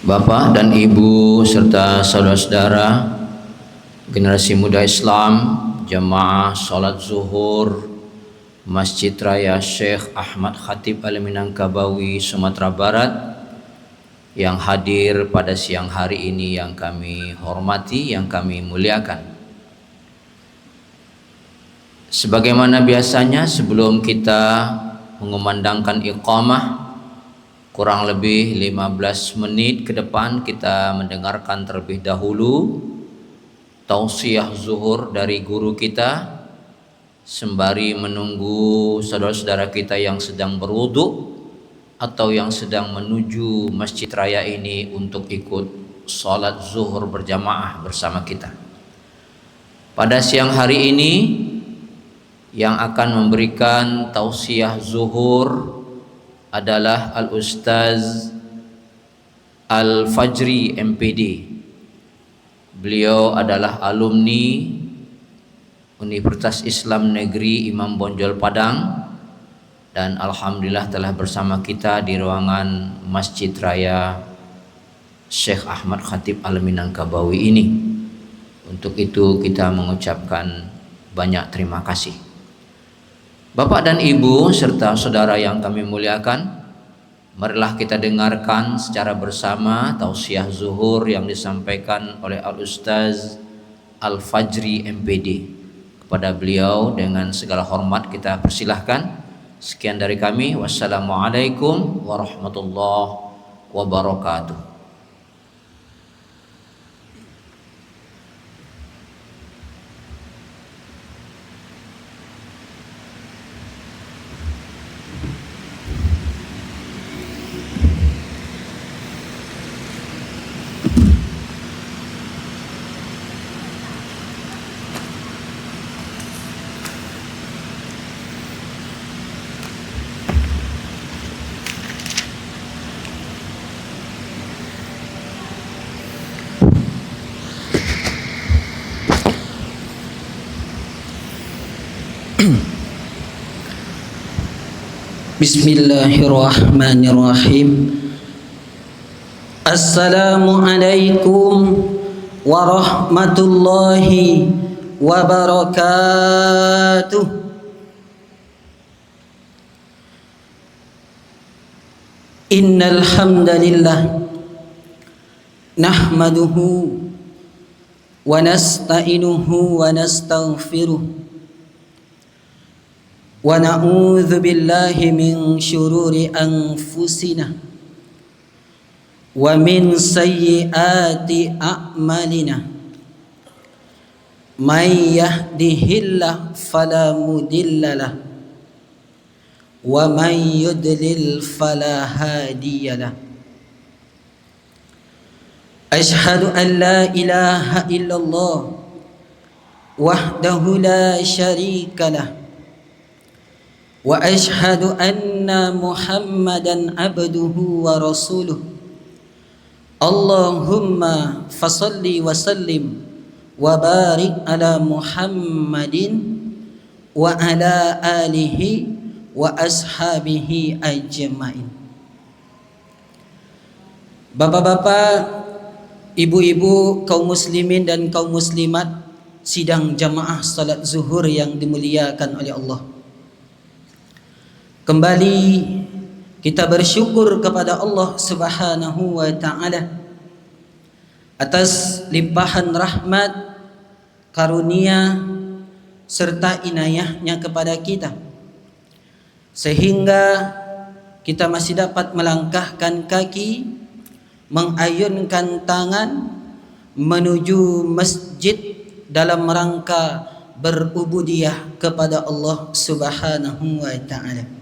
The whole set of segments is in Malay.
Bapak dan Ibu serta saudara-saudara generasi muda Islam, jamaah salat zuhur Masjid Raya Syekh Ahmad Khatib Al-Minangkabawi Sumatera Barat yang hadir pada siang hari ini, yang kami hormati, yang kami muliakan. Sebagaimana biasanya, sebelum kita mengumandangkan iqamah, kurang lebih 15 menit ke depan kita mendengarkan terlebih dahulu tausiah zuhur dari guru kita, sembari menunggu saudara-saudara kita yang sedang berwudu atau yang sedang menuju masjid raya ini untuk ikut sholat zuhur berjamaah bersama kita. Pada siang hari ini yang akan memberikan tausiah zuhur adalah Al-Ustaz Al-Fajri MPD. Beliau adalah alumni Universitas Islam Negeri Imam Bonjol Padang dan alhamdulillah telah bersama kita di ruangan Masjid Raya Syekh Ahmad Khatib Al-Minangkabawi ini. Untuk itu kita mengucapkan banyak terima kasih. Bapak dan Ibu serta saudara yang kami muliakan, marilah kita dengarkan secara bersama tausiah zuhur yang disampaikan oleh Al-Ustaz Al-Fajri MPD. Kepada beliau dengan segala hormat kita persilahkan. Sekian dari kami. Wassalamualaikum warahmatullahi wabarakatuh. Bismillahirrahmanirrahim. Assalamualaikum warahmatullahi wabarakatuh. Innal hamdalillah nahmaduhu wa nasta'inuhu wa nastaghfiruh wa na'udzu billahi min syururi anfusina wa min sayyiati a'malina. May yahdihillahu fala mudhillalah wa may yudlil fala hadiyalah. Ashhadu an la ilaha illallah wahdahu la syarikalah wa ashhadu anna Muhammadan abduhu wa rasuluh. Allahumma fasalli wa sallim wa barik ala Muhammadin wa ala alihi wa ashabihi ajmain. Bapak-bapak, ibu-ibu, kaum muslimin dan kaum muslimat sidang jamaah salat zuhur yang dimuliakan oleh Allah. Kembali kita bersyukur kepada Allah Subhanahu wa ta'ala atas limpahan rahmat, karunia serta inayahnya kepada kita, sehingga kita masih dapat melangkahkan kaki, mengayunkan tangan menuju masjid dalam rangka berubudiyah kepada Allah Subhanahu wa ta'ala.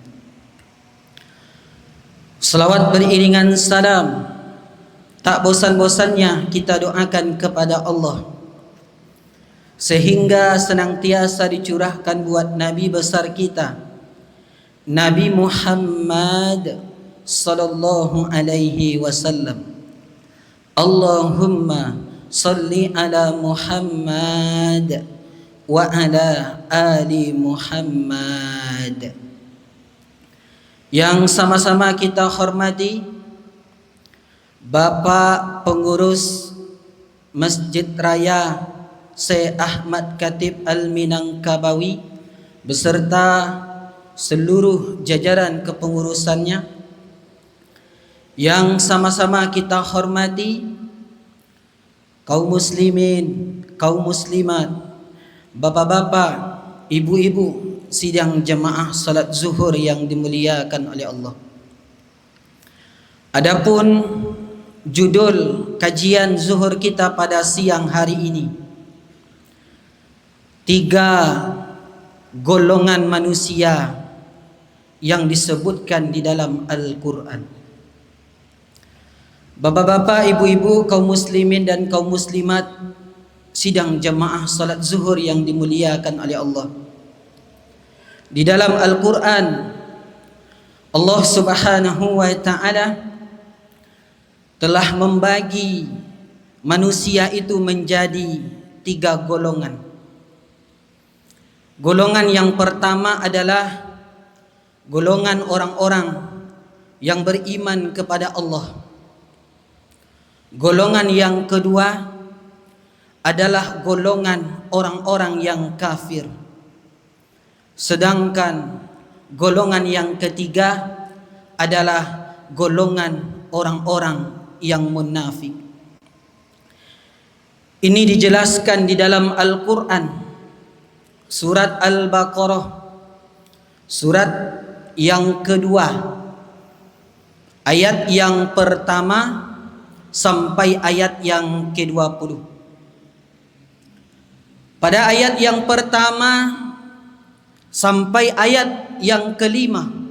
Selawat beriringan salam tak bosan-bosannya kita doakan kepada Allah, sehingga senantiasa dicurahkan buat Nabi besar kita, Nabi Muhammad sallallahu alaihi wasallam. Allahumma salli ala Muhammad wa ala ali Muhammad. Yang sama-sama kita hormati Bapak Pengurus Masjid Raya Syekh Ahmad Khatib Al-Minangkabawi beserta seluruh jajaran kepengurusannya yang sama-sama kita hormati, kaum muslimin, kaum muslimat, bapak-bapak, ibu-ibu sidang jamaah salat zuhur yang dimuliakan oleh Allah. Adapun judul kajian zuhur kita pada siang hari ini, 3 golongan manusia yang disebutkan di dalam Al-Quran. Bapak-bapak, ibu-ibu, kaum muslimin dan kaum muslimat sidang jamaah salat zuhur yang dimuliakan oleh Allah. Di dalam Al-Quran, Allah Subhanahu wa ta'ala telah membagi manusia itu menjadi 3 golongan. Golongan yang pertama adalah golongan orang-orang yang beriman kepada Allah. Golongan yang kedua adalah golongan orang-orang yang kafir. Sedangkan golongan yang ketiga adalah golongan orang-orang yang munafik. Ini dijelaskan di dalam Al-Quran, surat Al-Baqarah, surat yang kedua, ayat yang pertama sampai ayat yang ke-20. Pada ayat yang pertama sampai ayat yang ke-5,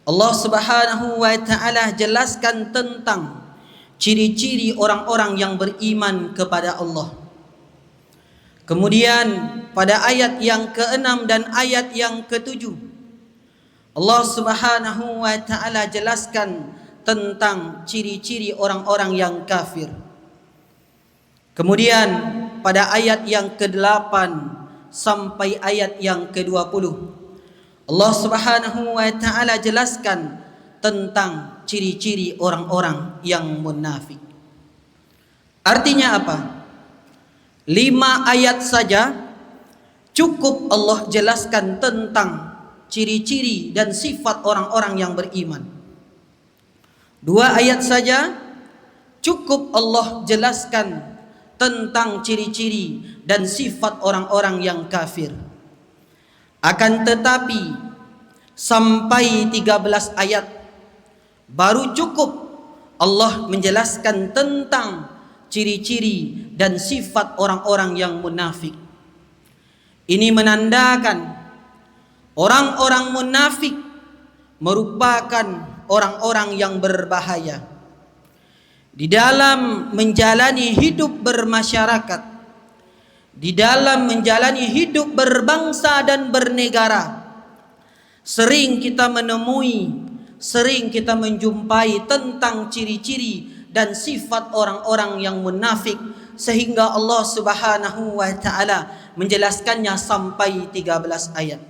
Allah Subhanahu wa ta'ala jelaskan tentang ciri-ciri orang-orang yang beriman kepada Allah. Kemudian pada ayat yang ke-6 dan ayat yang ke-7, Allah Subhanahu wa ta'ala jelaskan tentang ciri-ciri orang-orang yang kafir. Kemudian pada ayat yang ke-8 sampai ayat yang ke-20, Allah Subhanahu wa ta'ala jelaskan tentang ciri-ciri orang-orang yang munafik. Artinya apa? 5 ayat saja cukup Allah jelaskan tentang ciri-ciri dan sifat orang-orang yang beriman. 2 ayat saja cukup Allah jelaskan tentang ciri-ciri dan sifat orang-orang yang kafir. Akan tetapi sampai 13 ayat baru cukup Allah menjelaskan tentang ciri-ciri dan sifat orang-orang yang munafik. Ini menandakan orang-orang munafik merupakan orang-orang yang berbahaya di dalam menjalani hidup bermasyarakat, di dalam menjalani hidup berbangsa dan bernegara. Sering kita menemui, sering kita menjumpai tentang ciri-ciri dan sifat orang-orang yang munafik, sehingga Allah Subhanahu wa ta'ala menjelaskannya sampai 13 ayat.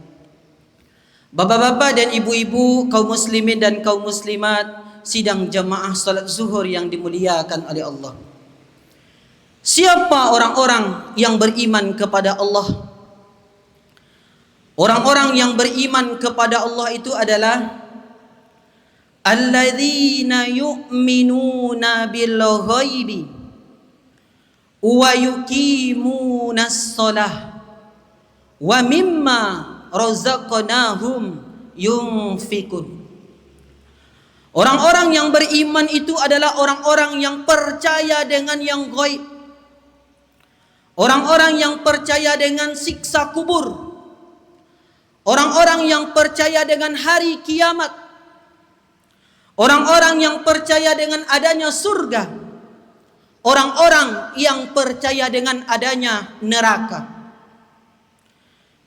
Bapak-bapak dan ibu-ibu, kaum muslimin dan kaum muslimat sidang jamaah salat zuhur yang dimuliakan oleh Allah. Siapa orang-orang yang beriman kepada Allah? Orang-orang yang beriman kepada Allah itu adalah alladzina yu'minuna bil ghaibi wa yuqimunas shalah wa mimma razaqnahum yunfikun. Orang-orang yang beriman itu adalah orang-orang yang percaya dengan yang gaib, orang-orang yang percaya dengan siksa kubur, orang-orang yang percaya dengan hari kiamat, orang-orang yang percaya dengan adanya surga, orang-orang yang percaya dengan adanya neraka.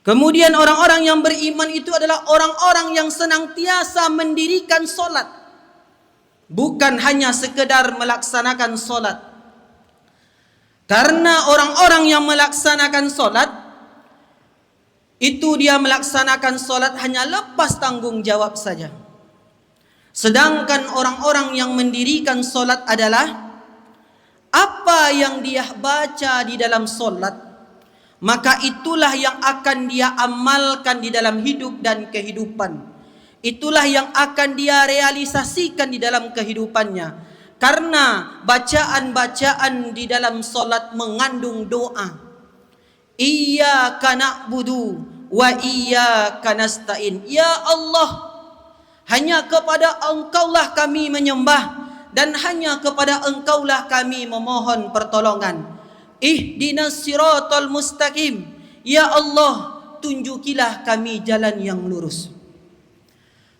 Kemudian orang-orang yang beriman itu adalah orang-orang yang senantiasa mendirikan solat, bukan hanya sekedar melaksanakan solat. Karena orang-orang yang melaksanakan solat itu dia melaksanakan solat hanya lepas tanggung jawab saja. Sedangkan orang-orang yang mendirikan solat adalah apa yang dia baca di dalam solat, maka itulah yang akan dia amalkan di dalam hidup dan kehidupan. Itulah yang akan dia realisasikan di dalam kehidupannya. Karena bacaan-bacaan di dalam solat mengandung doa. Iyyaka na'budu wa iyyaka nasta'in. Ya Allah, hanya kepada Engkaulah kami menyembah dan hanya kepada Engkaulah kami memohon pertolongan. Ihdinas siratal mustaqim. Ya Allah, tunjukilah kami jalan yang lurus.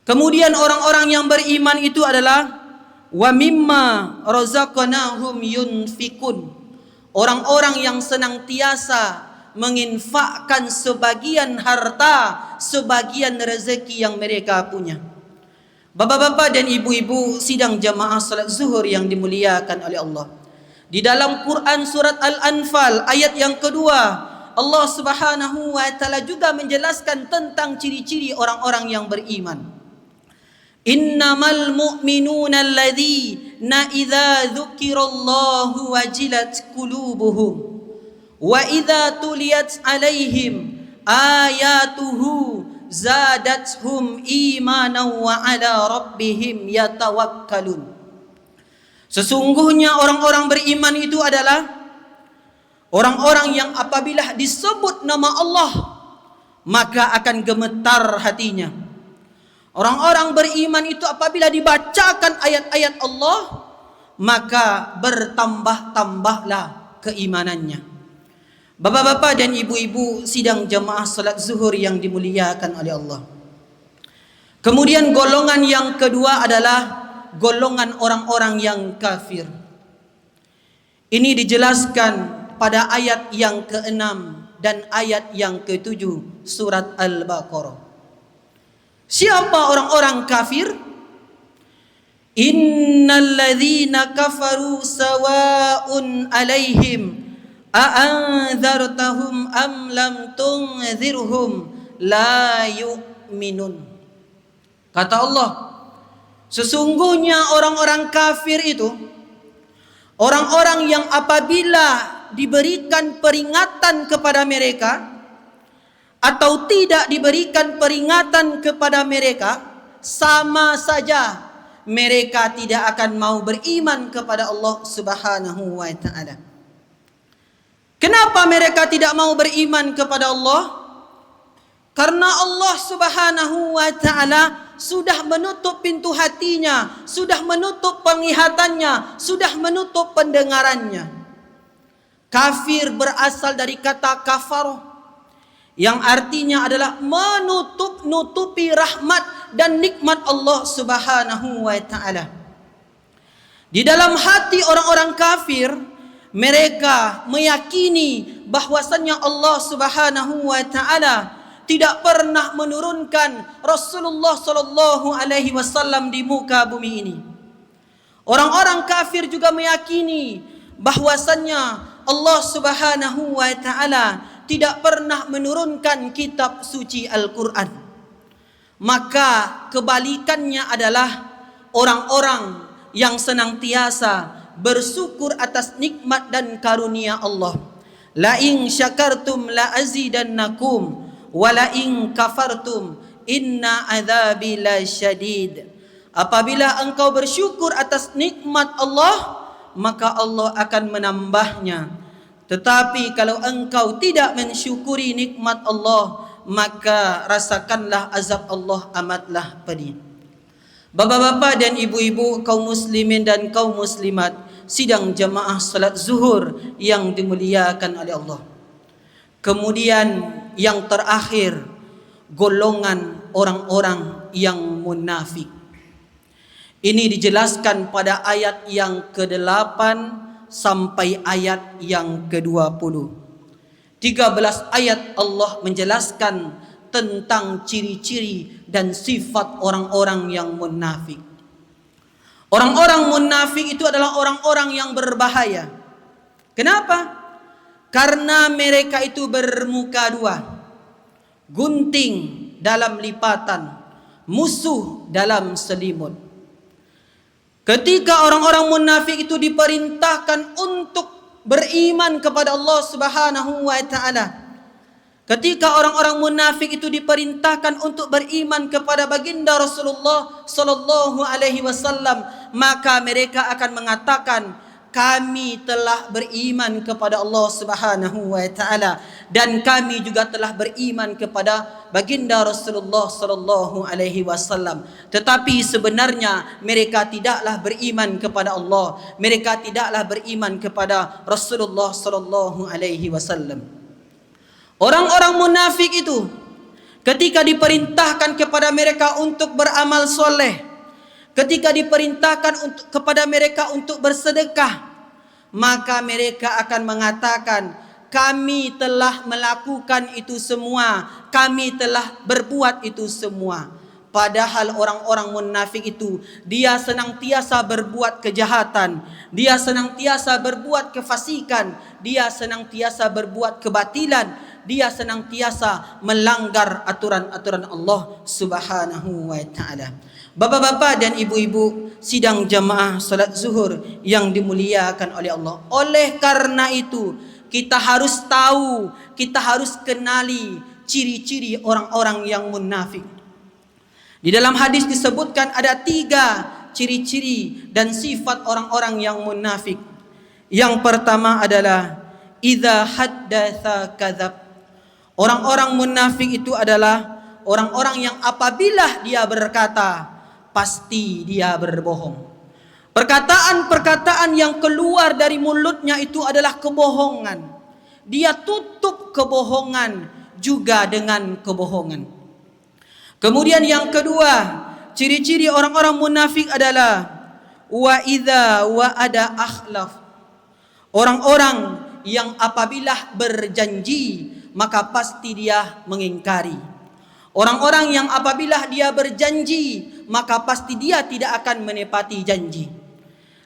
Kemudian orang-orang yang beriman itu adalah wa mimma razaqnahum yunfikun. Orang-orang yang senantiasa menginfakkan sebagian harta, sebagian rezeki yang mereka punya. Bapak-bapak dan ibu-ibu sidang jamaah salat zuhur yang dimuliakan oleh Allah. Di dalam Quran surat Al-Anfal ayat yang kedua, Allah Subhanahu wa taala juga menjelaskan tentang ciri-ciri orang-orang yang beriman. Innamal mu'minuna alladzina idza dzukirallahu wajilat qulubuhum wa idza tuliyat alaihim ayatuhu zadathum imanan wa ala rabbihim yatawakkalun. Sesungguhnya orang-orang beriman itu adalah orang-orang yang apabila disebut nama Allah maka akan gemetar hatinya. Orang-orang beriman itu apabila dibacakan ayat-ayat Allah maka bertambah-tambahlah keimanannya. Bapak-bapak dan ibu-ibu sidang jamaah salat zuhur yang dimuliakan oleh Allah. Kemudian golongan yang kedua adalah golongan orang-orang yang kafir. Ini dijelaskan pada ayat yang ke-6 dan ayat yang ke-7 surat Al-Baqarah. Siapa orang-orang kafir? Innal ladzina kafaru sawa'un 'alaihim a'anzartahum am lam tunzirhum la yu'minun. Kata Allah, sesungguhnya orang-orang kafir itu orang-orang yang apabila diberikan peringatan kepada mereka atau tidak diberikan peringatan kepada mereka, sama saja mereka tidak akan mau beriman kepada Allah Subhanahu wa taala. Kenapa mereka tidak mau beriman kepada Allah? Karena Allah Subhanahu wa taala sudah menutup pintu hatinya, sudah menutup penglihatannya, sudah menutup pendengarannya. Kafir berasal dari kata kafaroh, yang artinya adalah menutupi rahmat dan nikmat Allah Subhanahu wa taala. Di dalam hati orang-orang kafir, mereka meyakini bahwasannya Allah Subhanahu wa taala tidak pernah menurunkan Rasulullah sallallahu alaihi wasallam di muka bumi ini. Orang-orang kafir juga meyakini bahwasannya Allah Subhanahu wa taala tidak pernah menurunkan kitab suci Al-Quran. Maka kebalikannya adalah orang-orang yang senantiasa bersyukur atas nikmat dan karunia Allah. La in syakartum la azidannakum wa la in kafartum inna adzabi lasyadid. Apabila engkau bersyukur atas nikmat Allah, maka Allah akan menambahnya. Tetapi kalau engkau tidak mensyukuri nikmat Allah, maka rasakanlah azab Allah amatlah pedih. Bapak-bapak dan ibu-ibu, kaum muslimin dan kaum muslimat, sidang jamaah salat zuhur yang dimuliakan oleh Allah. Kemudian yang terakhir, golongan orang-orang yang munafik. Ini dijelaskan pada ayat yang ke-8 sampai ayat yang ke-20. 13 ayat Allah menjelaskan tentang ciri-ciri dan sifat orang-orang yang munafik. Orang-orang munafik itu adalah orang-orang yang berbahaya. Kenapa? Karena mereka itu bermuka dua. Gunting dalam lipatan, musuh dalam selimut. Ketika orang-orang munafik itu diperintahkan untuk beriman kepada Allah Subhanahu wa taala, ketika orang-orang munafik itu diperintahkan untuk beriman kepada baginda Rasulullah sallallahu alaihi wasallam, maka mereka akan mengatakan, kami telah beriman kepada Allah Subhanahu wa taala dan kami juga telah beriman kepada baginda Rasulullah sallallahu alaihi wasallam. Tetapi sebenarnya mereka tidaklah beriman kepada Allah, mereka tidaklah beriman kepada Rasulullah sallallahu alaihi wasallam. Orang-orang munafik itu ketika diperintahkan kepada mereka untuk beramal soleh, ketika diperintahkan kepada mereka untuk bersedekah, maka mereka akan mengatakan, kami telah melakukan itu semua, kami telah berbuat itu semua. Padahal orang-orang munafik itu, dia senantiasa berbuat kejahatan, dia senantiasa berbuat kefasikan, dia senantiasa berbuat kebatilan, dia senantiasa melanggar aturan-aturan Allah Subhanahu wa taala. Bapak-bapak dan ibu-ibu sidang jamaah salat zuhur yang dimuliakan oleh Allah. Oleh karena itu, kita harus tahu, kita harus kenali ciri-ciri orang-orang yang munafik. Di dalam hadis disebutkan ada 3 ciri-ciri dan sifat orang-orang yang munafik. Yang pertama adalah idza haddatsa kadzab. Orang-orang munafik itu adalah orang-orang yang apabila dia berkata, pasti dia berbohong. Perkataan-perkataan yang keluar dari mulutnya itu adalah kebohongan. Dia tutup kebohongan juga dengan kebohongan. Kemudian yang kedua, ciri-ciri orang-orang munafik adalah wa idza wa'ada akhlaf. Orang-orang yang apabila berjanji maka pasti dia mengingkari. Orang-orang yang apabila dia berjanji maka pasti dia tidak akan menepati janji.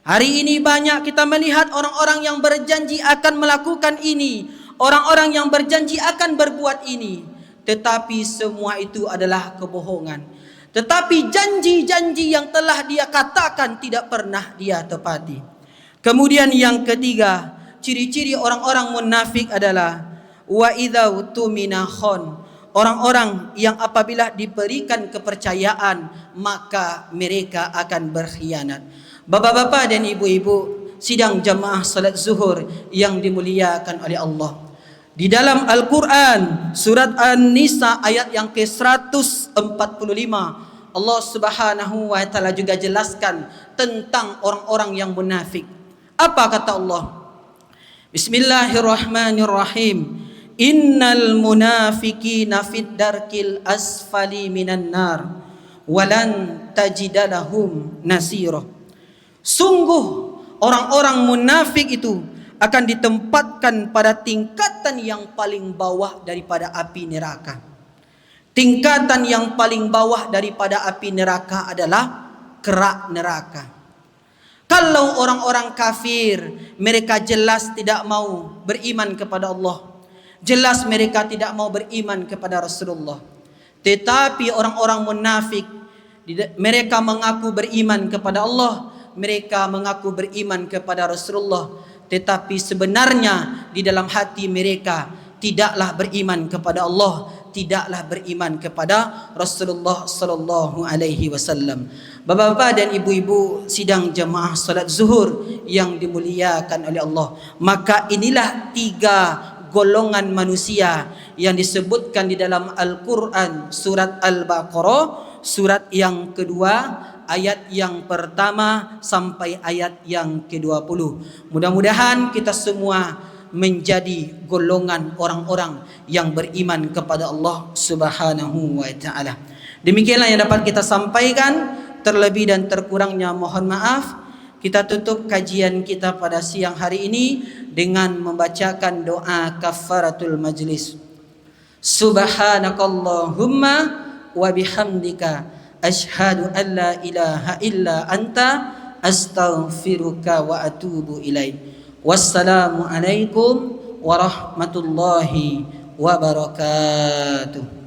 Hari ini banyak kita melihat orang-orang yang berjanji akan melakukan ini, orang-orang yang berjanji akan berbuat ini, tetapi semua itu adalah kebohongan. Tetapi janji-janji yang telah dia katakan tidak pernah dia tepati. Kemudian yang ketiga, ciri-ciri orang-orang munafik adalah wa idza utumina khon. Orang-orang yang apabila diberikan kepercayaan maka mereka akan berkhianat. Bapak-bapak dan ibu-ibu sidang jamaah salat zuhur yang dimuliakan oleh Allah. Di dalam Al-Quran surat An-Nisa ayat yang ke-145, Allah Subhanahu wa taala juga jelaskan tentang orang-orang yang munafik. Apa kata Allah? Bismillahirrahmanirrahim. Innal munafiqina fid darkil asfali minan nar walan tajidalahum nasira. Sungguh orang-orang munafik itu akan ditempatkan pada tingkatan yang paling bawah daripada api neraka. Tingkatan yang paling bawah daripada api neraka adalah kerak neraka. Kalau orang-orang kafir, mereka jelas tidak mau beriman kepada Allah, jelas mereka tidak mau beriman kepada Rasulullah. Tetapi orang-orang munafik, mereka mengaku beriman kepada Allah, mereka mengaku beriman kepada Rasulullah, tetapi sebenarnya di dalam hati mereka tidaklah beriman kepada Allah, tidaklah beriman kepada Rasulullah sallallahu alaihi wasallam. Bapak-bapak dan ibu-ibu sidang jamaah salat zuhur yang dimuliakan oleh Allah, maka inilah 3 golongan manusia yang disebutkan di dalam Al-Quran surat Al-Baqarah surat yang kedua ayat yang pertama sampai ayat yang ke-20. Mudah-mudahan kita semua menjadi golongan orang-orang yang beriman kepada Allah Subhanahu wa taala. Demikianlah yang dapat kita sampaikan, terlebih dan terkurangnya mohon maaf. Kita tutup kajian kita pada siang hari ini dengan membacakan doa kafaratul majlis. Subhanakallahumma wa bihamdika asyhadu an la ilaha illa anta astaghfiruka wa atubu ilaik. Wassalamu alaikum warahmatullahi wabarakatuh.